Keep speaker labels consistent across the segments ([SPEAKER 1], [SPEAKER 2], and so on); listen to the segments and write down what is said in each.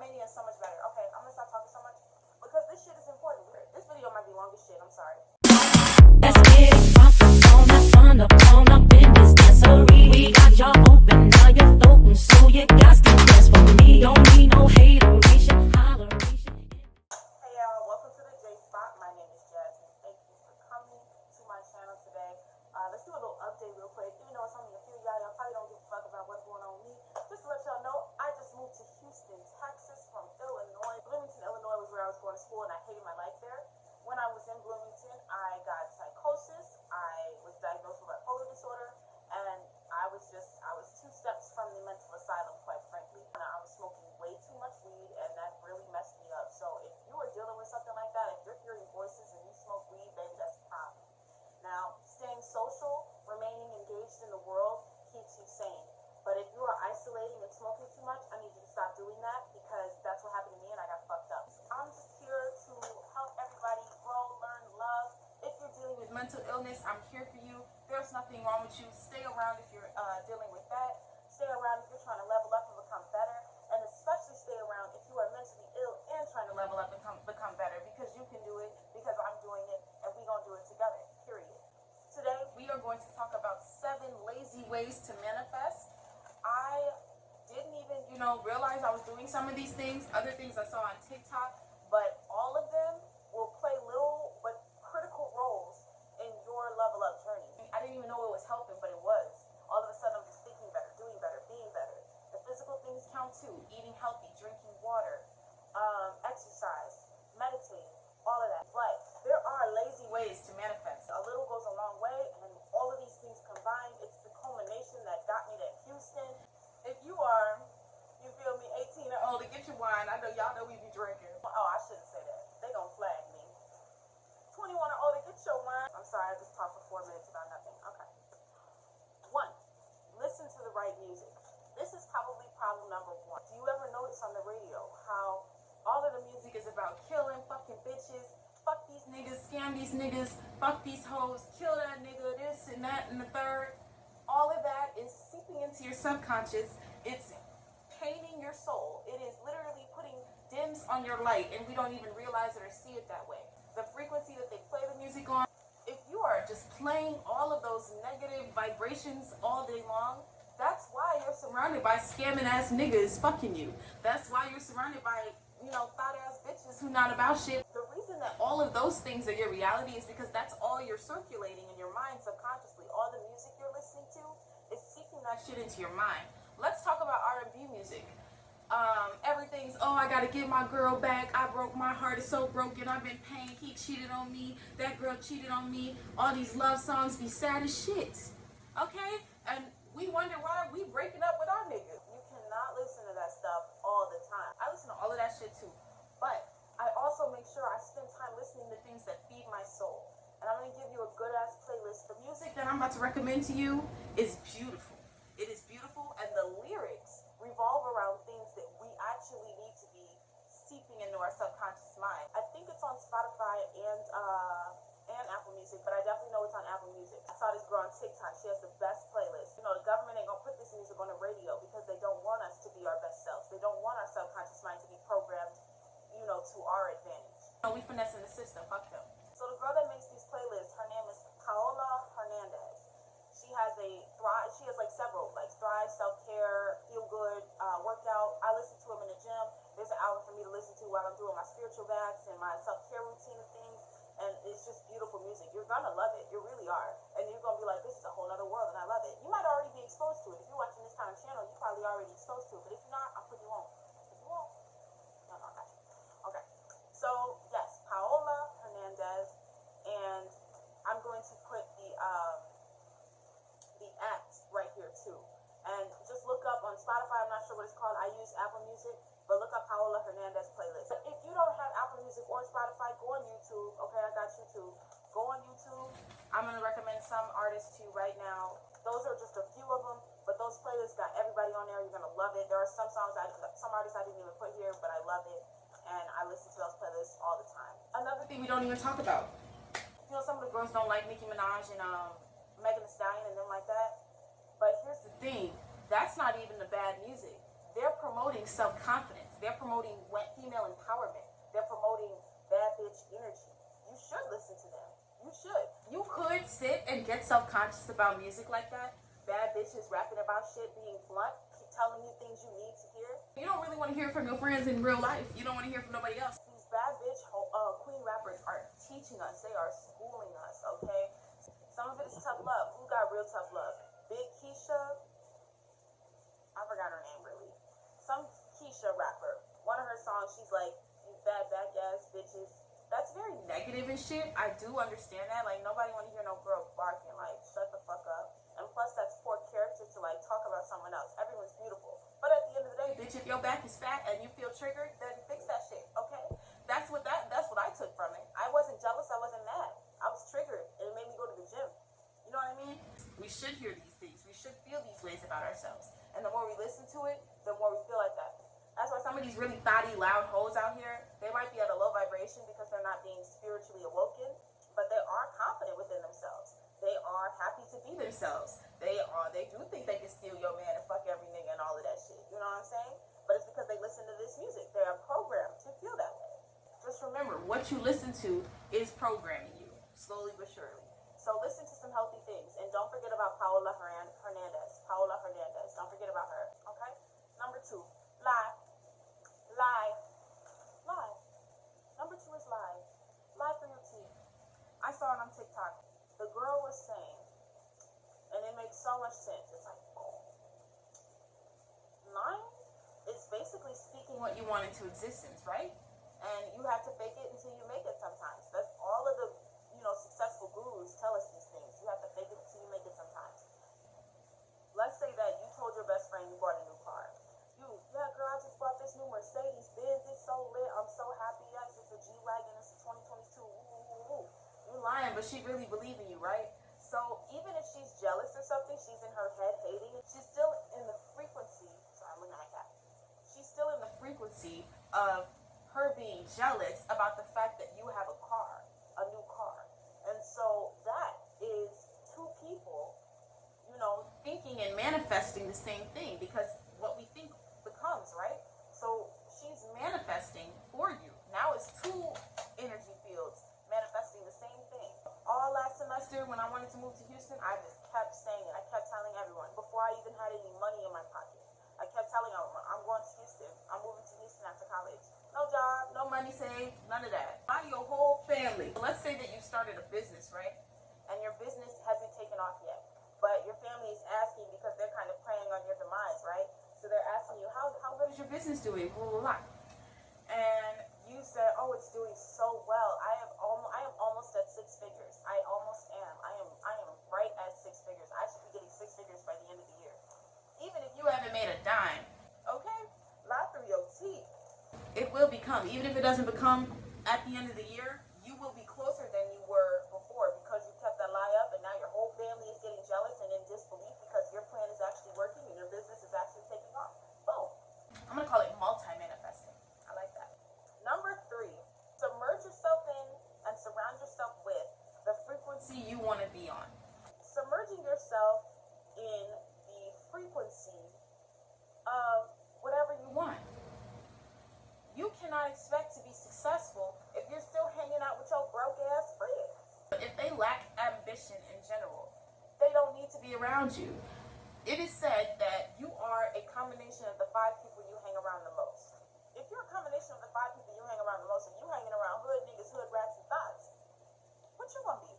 [SPEAKER 1] Romania is so much better. Okay, I'm gonna stop talking so much because this shit is important. This video might be long as shit. I'm sorry.
[SPEAKER 2] Let's get it on up in this dancery. We got y'all open, now you're floating, so you got to dance for me. Don't need no hateration, holleration.
[SPEAKER 1] Hey y'all, welcome to the J Spot. My name is Jasmine. Thank you for coming to my channel today. Let's do a little update real quick. Even though it's only a few of y'all probably don't give a fuck about what's going on with me. Just to let y'all know, I just moved to Houston, Texas from Illinois. Bloomington, Illinois was where I was going to school and I hated my life there. When I was in Bloomington, I got psychosis. I was diagnosed with bipolar disorder, and I was 2 steps from the mental asylum, quite frankly. And I was smoking way too much weed, and that really messed me up. So if you are dealing with something like that, if you're hearing voices and you smoke weed, baby, that's a problem. Now, staying social, remaining engaged in the world keeps you sane. But if you are isolating and smoking too much, I need you to stop doing that because that's what happened to me and I got fucked up. So I'm just here to help everybody grow, learn, love. If you're dealing with mental illness, I'm here for you. There's nothing wrong with you. Stay around if you're dealing with that. Stay around if you're trying to level up and become better. And especially stay around if you are mentally ill and trying to level up and become better because you can do it, because I'm doing it, and we're going to do it together, period. Today, we are going to talk about 7 lazy ways to manifest. I didn't even, realize I was doing some of these things, other things I saw on TikTok, but all of them will play little but critical roles in your level up journey. I didn't even know it was helping, but it was. All of a sudden, I'm just thinking better, doing better, being better. The physical things count too. Eating healthy, drinking water, exercise, meditating, all of that. But there are lazy ways to manifest. A little goes a long way, and all of these things combined, it's the culmination that got me to Houston. If you are, 18 or older, get your wine. I know y'all know we be drinking. Oh, I shouldn't say that. They gonna flag me. 21 or older, get your wine. I'm sorry, I just talked for 4 minutes about nothing. Okay. 1, listen to the right music. This is probably problem number 1. Do you ever notice on the radio how all of the music is about killing fucking bitches, fuck these niggas, scam these niggas, fuck these hoes, kill that nigga, this and that and the third? All of that is seeping into your subconscious. It's painting your soul. It is literally putting dims on your light, and we don't even realize it or see it that way. The frequency that they play the music on, if you are just playing all of those negative vibrations all day long, that's why you're surrounded by scamming ass niggas fucking you. That's why you're surrounded by, thought ass bitches who not about shit. The reason that all of those things are your reality is because that's all you're circulating in your mind subconsciously. All the music you're listening to is seeping that shit into your mind. Let's talk about R&B music. Everything's, I gotta get my girl back. I broke, my heart is so broken. I've been pain. He cheated on me. That girl cheated on me. All these love songs be sad as shit. Okay? And we wonder why we breaking up with our niggas. You cannot listen to that stuff all the time. I listen to all of that shit too. But I also make sure I spend time listening to things that feed my soul. And I'm going to give you a good-ass playlist. The music that I'm about to recommend to you is beautiful. It is beautiful, and the lyrics revolve around things that we actually need to be seeping into our subconscious mind. I think it's on Spotify and Apple Music, but I definitely know it's on Apple Music. I saw this girl on TikTok. She has the best playlist. The government ain't gonna put this music on the radio because they don't want us to be our best selves. They don't want our subconscious mind to be programmed, to our advantage. We finessing the system. Fuck them. So the girl that makes these playlists, her name is Paola Hernandez. She has several, Thrive, Self-Care, Feel Good, Workout. I listen to them in the gym. There's an album for me to listen to while I'm doing my spiritual baths and my self-care routine and things. And it's just beautiful music. You're gonna love it. You really are. And you're gonna be like, this is a whole other world, and I love it. You might already be exposed to it. If you're watching this kind of channel, you're probably already exposed to it. But if you're not, I'll put you on. If you won't, no, I got you. Okay. So, yes, Paola Hernandez. And I'm going to put the act right here too. And just look up on Spotify, I'm not sure what it's called. I use Apple Music, but look up Paola Hernandez playlist. But if you don't have Apple Music or Spotify, go on YouTube. Okay, I got YouTube. Go on YouTube. I'm going to recommend some artists to you right now. Those are just a few of them, but those playlists got everybody on there. You're going to love it. There are some artists I didn't even put here, but I love it. And I listen to those playlists all the time. Another thing we don't even talk about. Some of the girls don't like Nicki Minaj and Megan Thee Stallion and them like that. But here's the thing. That's not even the bad music. They're promoting self-confidence. They're promoting female empowerment. They're promoting bad bitch energy. You should listen to them. You should. You could sit and get self-conscious about music like that. Bad bitches rapping about shit, being blunt, telling you things you need to hear. You don't really want to hear from your friends in real life. You don't want to hear from nobody else. These bad bitch queen rappers are teaching us. They are schooling us, okay? Some of it is tough love. Who got real tough love? Big Keisha. I forgot her name really. Some Keisha rapper. One of her songs, she's like, "You fat back ass bitches." That's very negative and shit. I do understand that. Like, nobody want to hear no girl barking. Like, shut the fuck up. And plus, that's poor character to like talk about someone else. Everyone's beautiful. But at the end of the day, bitch, if your back is fat and you feel triggered, then fix that shit, okay? That's what I took from it. I wasn't jealous. I wasn't mad. I was triggered, and it made me go to the gym. You know what I mean? We should hear these things. We should feel these ways about ourselves. And the more we listen to it, the more we feel like that. That's why some of these really thotty, loud hoes out here, they might be at a low vibration because they're not being spiritually awoken, but they are confident within themselves. They are happy to be themselves. They do think they can steal your man and fuck every nigga and all of that shit. You know what I'm saying? But it's because they listen to this music. They are programmed to feel that way. Just remember, what you listen to is programming you, slowly but surely. So listen to some healthy things. And don't forget about Paola Hernandez. Paola Hernandez. Don't forget about her. Okay? Number 2, lie. Lie. Lie. Number 2 is lie. Lie through your teeth. I saw it on TikTok. The girl was saying, and it makes so much sense. It's like, oh. Lying is basically speaking what you want into existence, right? And you have to fake it until you make it sometimes. That's all of the, successful gurus tell us these things. You have to fake it until you make it sometimes. Let's say that you told your best friend you bought a new car. Yeah, girl, I just bought this new Mercedes Benz. It's so lit. I'm so happy. Yes, it's a G-Wagon. It's a 2022. Ooh. You're lying, but she really believes in you, right? So even if she's jealous or something, she's in her head hating it. She's still in the frequency. Sorry, I'm looking at my cat. She's still in the frequency of her being jealous about the fact that you have a car, a new car. And so that is 2 people, thinking and manifesting the same thing, because what we think becomes, right? So she's manifesting for you. Now it's 2 energy fields manifesting the same thing. All last semester when I wanted to move to Houston, I just kept saying it. I kept telling everyone before I even had any money in my pocket. I kept telling everyone, I'm going to Houston. I'm moving to Houston after college. No job, no money saved, none of that. Not your whole family. Let's say that you started a business, right? And your business hasn't taken off yet. But your family is asking because they're kind of preying on your demise, right? So they're asking you, how good is your business doing? Blah, blah, blah. And you said, oh, it's doing so well. I am almost at 6 figures. I almost am. I am right at 6 figures. I should be getting 6 figures by the end of the year. Even if you haven't made a dime, okay? Lie through your teeth. It will become. Even if it doesn't become at the end of the year, you will be closer than you were before because you kept that lie up, and now your whole family is getting jealous and in disbelief because your plan is actually working and your business is actually taking off. Boom. I'm going to call it multi-manifesting. I like that. Number 3, submerge yourself in and surround yourself with the frequency you want to be on. Submerging yourself in the frequency of whatever you want. You cannot expect to be successful if you're still hanging out with your broke ass friends. If they lack ambition in general, they don't need to be around you. It is said that you are a combination of the 5 people you hang around the most. If you're a combination of the 5 people you hang around the most and you hanging around hood niggas, hood rats, and thoughts, what you gonna be?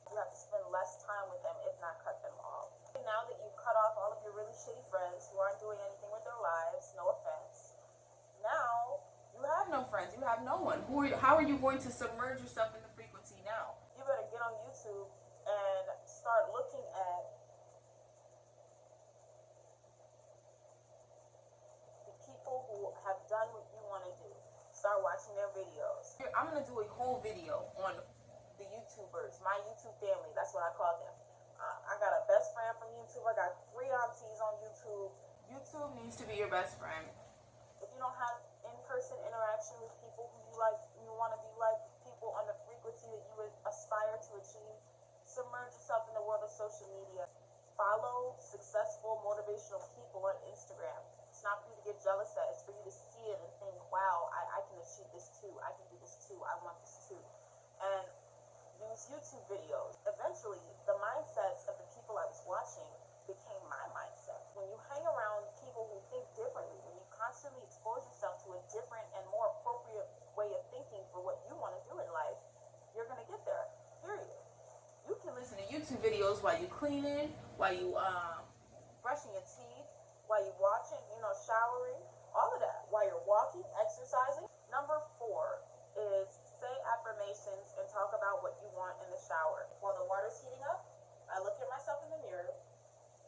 [SPEAKER 1] You have to spend less time with them, if not cut them off. And now that you've cut off all of your really shitty friends who aren't doing anything with their lives, no offense, now you have no friends, you have no one. How are you going to submerge yourself in the frequency now? You better get on YouTube and start looking at the people who have done what you want to do. Start watching their videos. I'm going to do a whole video on the YouTubers, my YouTube family, that's what I call them. I got a best friend from YouTube, I got 3 aunties on YouTube. YouTube needs to be your best friend. If you don't have in-person interaction with people who you want to be like, people on the frequency that you would aspire to achieve, submerge yourself in the world of social media. Follow successful, motivational people on Instagram. It's not for you to get jealous at, it's for you to see it and wow, I can achieve this too. I can do this too. I want this too. And use YouTube videos. Eventually, the mindsets of the people I was watching became my mindset. When you hang around people who think differently, when you constantly expose yourself to a different and more appropriate way of thinking for what you want to do in life, you're going to get there, period. You can listen to YouTube videos while you cleaning, while you brushing your teeth, while you watching, showering, all of that, while you're walking, exercising. Number 4 is say affirmations and talk about what you want in the shower. While the water's heating up, I look at myself in the mirror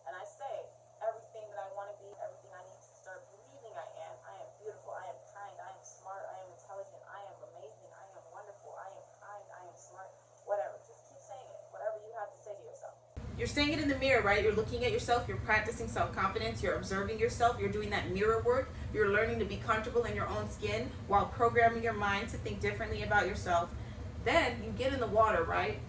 [SPEAKER 1] and I say everything that I want to be, everything I need to start believing I am. I am beautiful, I am kind, I am smart, I am intelligent, I am amazing, I am wonderful, I am kind, I am smart, whatever. Just keep saying it, whatever you have to say to yourself.
[SPEAKER 3] You're saying it in the mirror, right? You're looking at yourself, you're practicing self-confidence, you're observing yourself, you're doing that mirror work, you're learning to be comfortable in your own skin while programming your mind to think differently about yourself. Then you get in the water, right?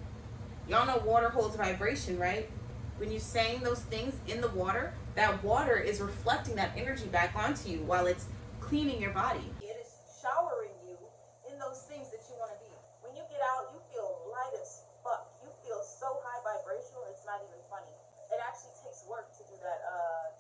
[SPEAKER 3] Y'all know water holds vibration, right? When you're saying those things in the water, that water is reflecting that energy back onto you while it's cleaning your body.
[SPEAKER 1] It is showering you in those things that you want to be. When you get out, you feel light as fuck. You feel so high vibrational, it's not even funny. It actually takes work to do that,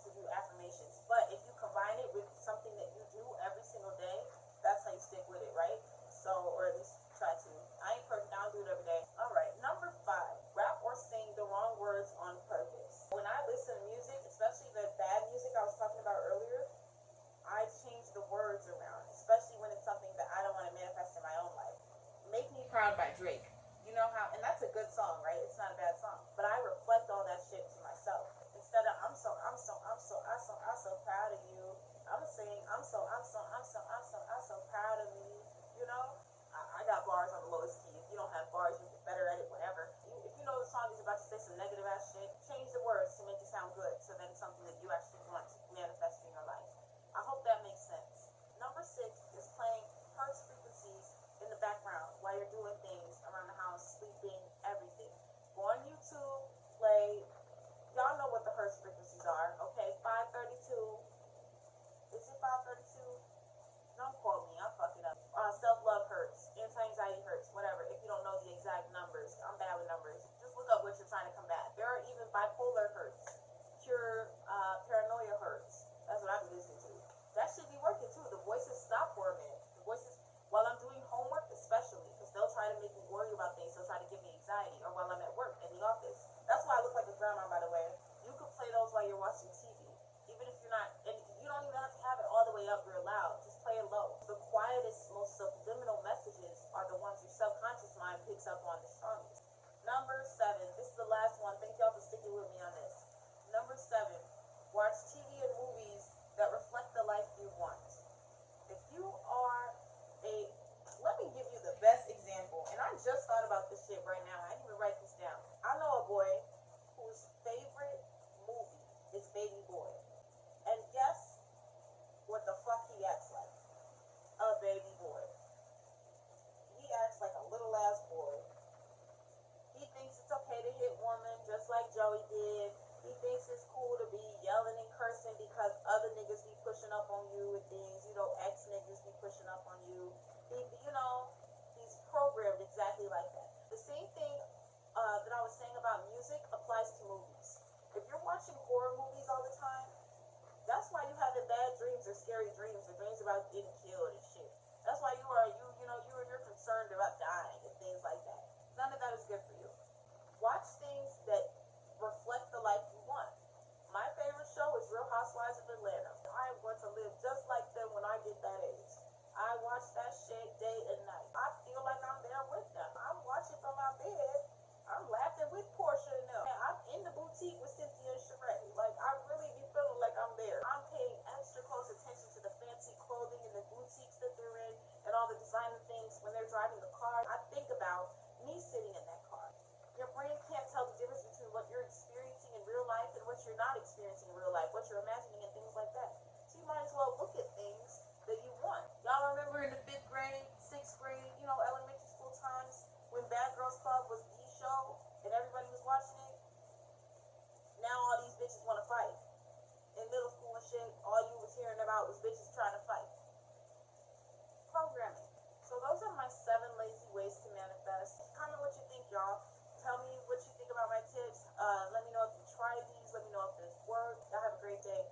[SPEAKER 1] to do affirmations. But if you combine it with something that you do every single day, that's how you stick with it, right? So, or at least try to. I ain't perfect, I don't do it every day. All right, number 5, rap or sing the wrong words on purpose. When I listen to music, especially the bad music I was talking about earlier, I change the words around, especially when it's something that I don't want to manifest in my own life. Make Me Proud by Drake. You know how, and that's a good song, right? It's not a bad song. But I reflect all that shit to myself. Instead of I'm so proud of you, I'm saying I'm so proud of me. You know? I got bars on the lowest key. If you don't have bars, you get better at it, whatever. If you know the song is about to say some negative ass shit, change the words to make it sound good so that it's something that you actually want to manifest in your life. I hope that makes sense. Number 6 is playing hertz frequencies in the background while you're doing things around the house, sleeping, everything. Go on YouTube, play, y'all know what the hertz frequencies are, okay? 532, is it 532? Don't quote me, I'm fucking up. Self-love hertz, anti-anxiety hertz, whatever. If you don't know the exact numbers, I'm bad with numbers. Just look up what you're trying to combat. There are even bipolar hertz, pure paranoia hertz. That's what I've been listening to. That should be working too. The voices stop for a minute. The voices, while I'm doing homework especially, because they'll try to make me worry about things. They'll try to give me anxiety. Or while I'm at work in the office. That's why I look like a grandma, by the way. You could play those while you're watching TV. Even if you're not, and you don't even have to have it all the way up real loud. Just play it low. The quietest, most subliminal messages are the ones your subconscious mind picks up on the strongest. Number 7, this is the last one. Thank y'all for sticking with me on this. Number 7, watch TV and movies that reflect the life you want. If you are let me give you the best example, and I just thought about this shit right now. I didn't even write this down. I know a boy whose favorite movie is Baby Boy. And guess what the fuck he acts like? A baby boy. He acts like a little ass boy. He thinks it's okay to hit women just like Joey did. He thinks it's cool to be yelling and cursing because other niggas be pushing up on you with things. Ex niggas be pushing up on you. He's programmed exactly like that. The same thing that I was saying about music applies to movies. If you're watching horror movies all the time, that's why you having bad dreams or scary dreams or dreams about getting killed and shit. That's why you're concerned about dying and things like that. None of that is good for you. Watch things that reflect the life you want. My favorite show is Real Housewives of Atlanta. I am going to live just like them when I get that age. I watch that shit day and night. I feel like I'm there with them. I'm watching from my bed. I'm laughing with Portia and them. I'm in the boutique with Cynthia and Sheree. Like, I really be feeling like I'm there. I'm paying extra close attention to the fancy clothing and the boutiques that they're in and all the designer things when they're driving the car. I think about me sitting in that car. Your brain can't tell the difference between what you're experiencing in real life and what you're not experiencing in real life, what you're imagining and things like that. So you might as well look at things that you want. Y'all remember in the 5th grade, 6th grade, elementary school times when Bad Girls Club was the show and everybody was watching it? Now all these bitches want to fight. In middle school and shit, all you was hearing about was bitches trying to fight. 7 lazy ways to manifest. Comment what you think, y'all. Tell me what you think about my tips. Let me know if you try these. Let me know if this worked. Y'all have a great day.